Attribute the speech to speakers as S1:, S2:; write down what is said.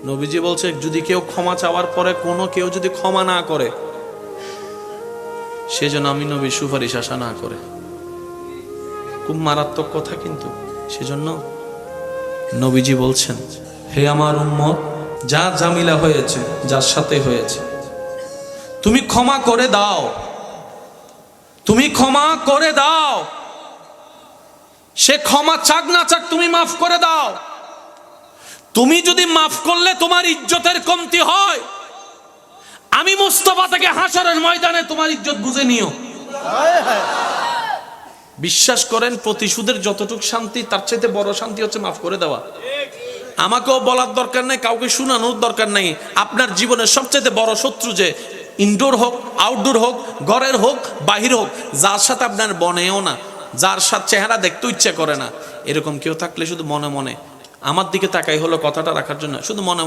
S1: নবীজি বলছে যদি কেউ ক্ষমা চাওয়ার পরে কোনো কেউ যদি ক্ষমা না করে, সেজন্য আমি নবীর সুপারিশ আশা না করে। খুব মারাত্মক কথা কিন্তু। সেজন্য নবীজি বলছেন, হে আমার উম্মত, যা জামিলা হয়েছে, যার সাথে হয়েছে, তুমি ক্ষমা করে দাও, তুমি ক্ষমা করে দাও। সে ক্ষমা চাক না চাক তুমি মাফ করে দাও। তুমি যদি মাফ করলে তোমার ইজ্জতের কমতি হয়, আমি মুস্তাফা থেকে হাসরের ময়দানে তোমার ইজ্জত বুঝে নিও। বিশ্বাস করেন, প্রতিশোধের যতটুকু শান্তি, তার চাইতে বড় শান্তি হচ্ছে মাফ করে দেওয়া। আমাকেও বলার দরকার নাই, কাউকে শোনানোর দরকার নাই। আপনার জীবনের সবচেয়ে বড় শত্রু, যে ইনডোর হোক, আউটডোর হোক, ঘরের হোক, বাহির হোক, যার সাথে আপনার বনেও না, যার সাথে চেহারা দেখতে ইচ্ছা করে না, এরকম কেউ থাকলে শুধু মনে মনে আমার দিকে তাকাই হলো কথাটা রাখার জন্য, শুধু মনে